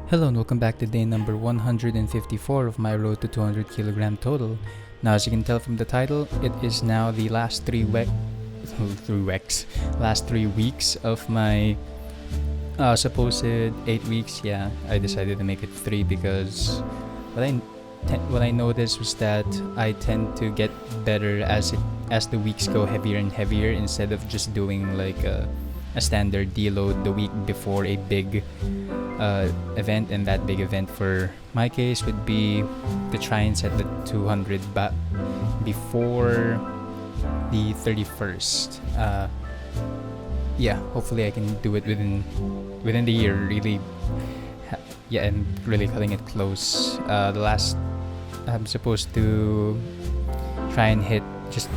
Hello and welcome back to day number 154 of my road to 200 kilogram total. Now, as you can tell from the title, it is now the last last 3 weeks of my supposed 8 weeks. Yeah, I decided to make it 3 because what I noticed was that I tend to get better as the weeks go heavier and heavier, instead of just doing like a standard deload the week before a big event. And that big event for my case would be to try and set the 200 before the 31st. Hopefully I can do it within the year, really. And really cutting it close. The last, I'm supposed to try and just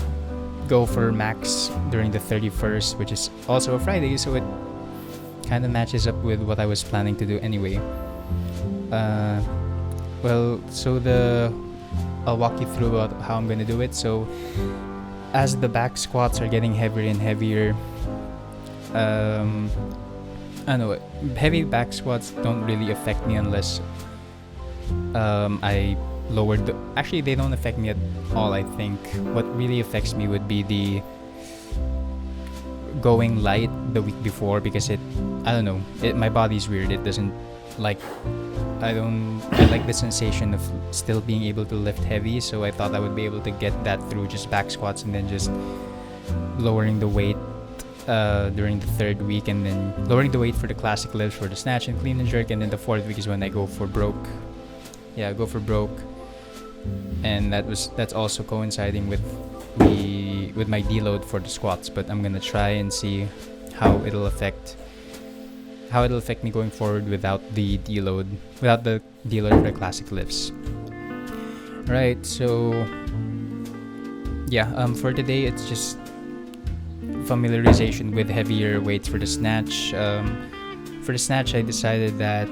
go for max during the 31st, which is also a Friday, so it kind of matches up with what I was planning to do anyway. I'll walk you through about how I'm gonna do it. So as the back squats are getting heavier and heavier, I know heavy back squats don't really affect me unless I lowered actually they don't affect me at all. I think what really affects me would be the going light the week before, because my body's weird. It doesn't like I like the sensation of still being able to lift heavy, so I thought I would be able to get that through just back squats and then just lowering the weight during the 3rd week, and then lowering the weight for the classic lifts, for the snatch and clean and jerk, and then the 4th week is when I go for broke. And that's also coinciding with my deload for the squats, but I'm gonna try and see how it'll affect me going forward without the deload for the classic lifts. Right, so for today it's just familiarization with heavier weights for the snatch. For the snatch, I decided that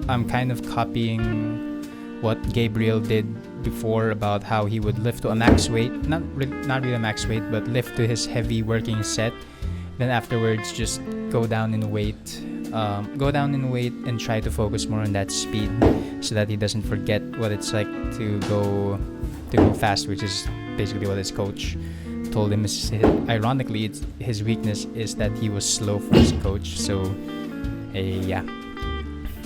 I'm kind of copying what Gabriel did before, about how he would lift to a max weight, not really a max weight, but lift to his heavy working set. Then afterwards, just go down in weight and try to focus more on that speed, so that he doesn't forget what it's like to go fast, which is basically what his coach told him. Ironically, his weakness is that he was slow for his coach. So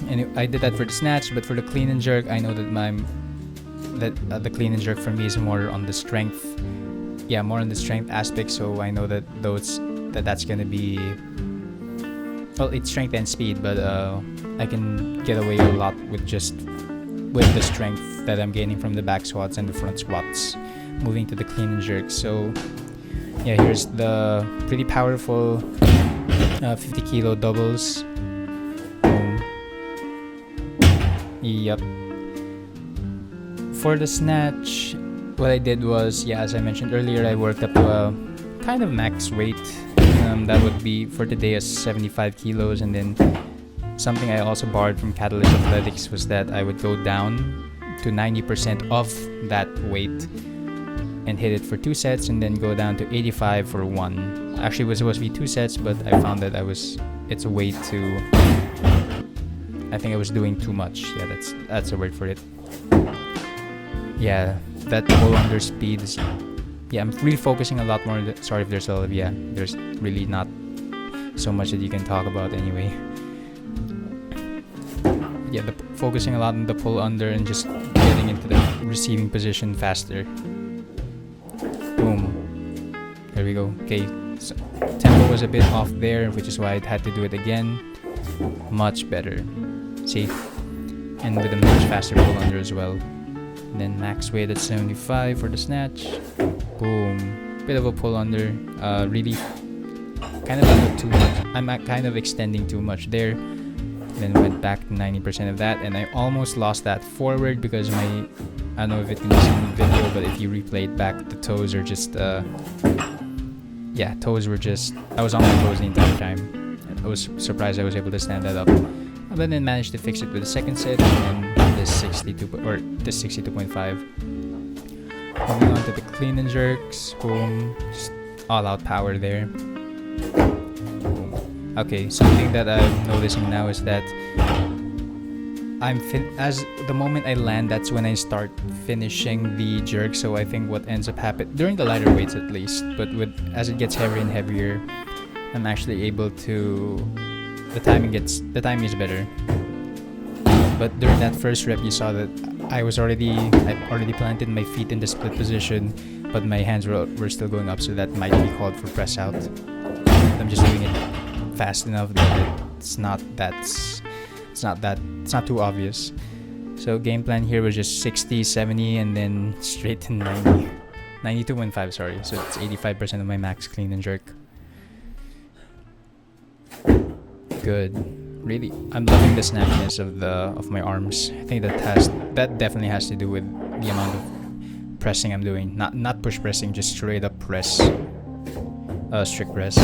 and I did that for the snatch, but for the clean and jerk, I know that the clean and jerk for me is more on the strength aspect. So I know that that's gonna be, well, it's strength and speed, but I can get away a lot with the strength that I'm gaining from the back squats and the front squats, moving to the clean and jerk. So here's the pretty powerful 50 kilo doubles. Yep. For the snatch, what I did was, as I mentioned earlier, I worked up to a kind of max weight. That would be for today as 75 kilos, and then something I also borrowed from Catalyst Athletics was that I would go down to 90% of that weight and hit it for 2 sets, and then go down to 85 for 1. Actually, it was supposed to be 2 sets, but I found that it's a way too. I think I was doing too much. That's a word for it. That pull under speed is. I'm really focusing a lot more. Sorry if there's there's really not so much that you can talk about anyway. Focusing a lot on the pull under and just getting into the receiving position faster. Boom. There we go. Okay, so tempo was a bit off there, which is why I had to do it again. Much better. See? And with a much faster pull under as well. And then max weight at 75 for the snatch. Boom. Bit of a pull under. Really kind of a bit too much. I'm kind of extending too much there. Then went back to 90% of that, and I almost lost that forward because I don't know if it can be seen in the video, but if you replay it back, the toes are just toes were just, I was on my toes the entire time. I was surprised I was able to stand that up. But then managed to fix it with the second set, and then this 62.5. Moving on to the clean and jerks. Boom. Just all out power there. Boom. Okay, something that I'm noticing now is that as the moment I land, that's when I start finishing the jerk. So I think what ends up happening during the lighter weights at least, but as it gets heavier and heavier, I'm actually able to. The timing is better. But during that first rep, you saw that I already planted my feet in the split position, but my hands were still going up, so that might be called for press out. I'm just doing it fast enough that it's not too obvious. So game plan here was just 60, 70, and then straight to 90. 92.5, sorry. So it's 85% of my max clean and jerk. Good. Really, I'm loving the snappiness of my arms. I think that definitely has to do with the amount of pressing I'm doing. Not push pressing, just straight up press. Strict press.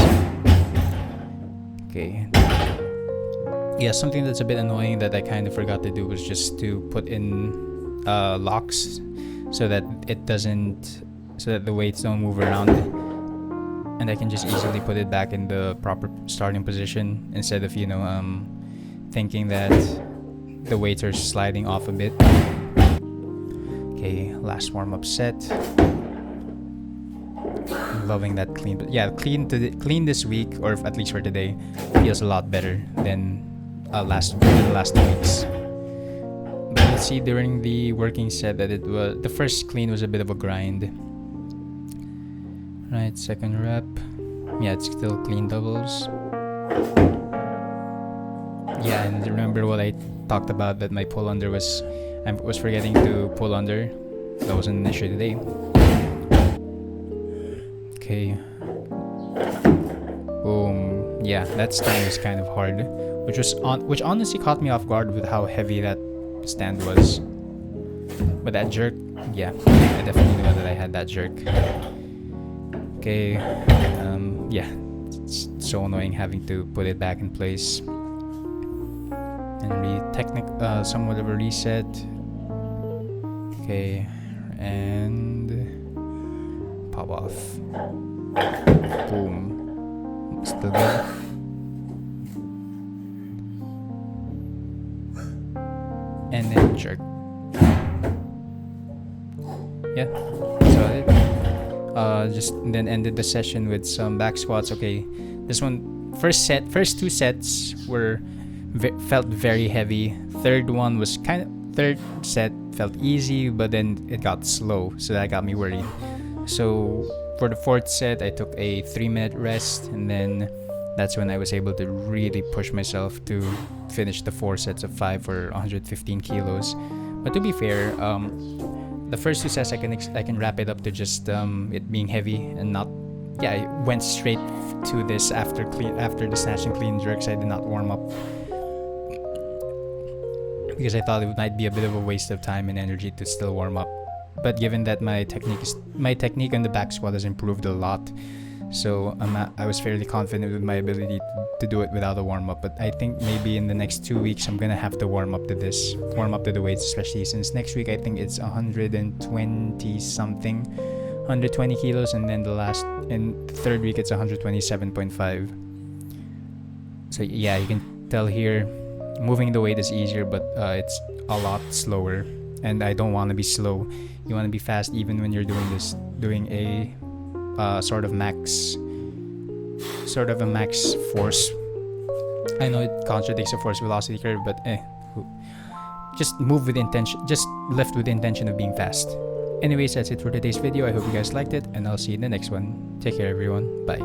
Okay. Yeah, something that's a bit annoying that I kind of forgot to do was just to put in locks so that the weights don't move around, and I can just easily put it back in the proper starting position instead of thinking that the weights are sliding off a bit. Okay, last warm-up set. I'm loving that clean. But yeah, clean this week, or at least for today, feels a lot better than the last 2 weeks. But let's see, during the working set that the first clean was a bit of a grind. Right, second rep. Yeah, it's still clean doubles. Yeah, and remember what I talked about, that my pull under I was forgetting to pull under. That wasn't an issue today. Okay. Boom. Yeah, that stand was kind of hard, which honestly caught me off guard with how heavy that stand was. But that jerk, yeah, I definitely know that I had that jerk. Okay. Yeah, it's so annoying having to put it back in place. And somewhat of a reset. Okay, and pop off. Boom. Still good. And then jerk. Yeah, that's about it. Just then ended the session with some back squats. Okay, this one, first two sets felt very heavy. Third set felt easy, but then it got slow, so that got me worried. So for the fourth set, I took a 3-minute rest, and then that's when I was able to really push myself to finish the 4 sets of 5 for 115 kilos. But to be fair, the first 2 sets I can wrap it up to just it being heavy and not. Yeah, I went straight to this after the snatch and clean jerks. I did not warm up because I thought it might be a bit of a waste of time and energy to still warm up. But given that my technique on the back squat has improved a lot, so I was fairly confident with my ability to do it without a warm up. But I think maybe in the next 2 weeks I'm gonna have to warm up to the weights, especially since next week I think it's 120 something, 120 kilos, and then the third week it's 127.5. So yeah, you can tell here moving the weight is easier, but it's a lot slower, and I don't want to be slow. You want to be fast even when you're doing a sort of a max force. I know it contradicts the force velocity curve, but just move with intention, just lift with the intention of being fast. Anyways, that's it for today's video. I hope you guys liked it, and I'll see you in the next one. Take care, everyone. Bye.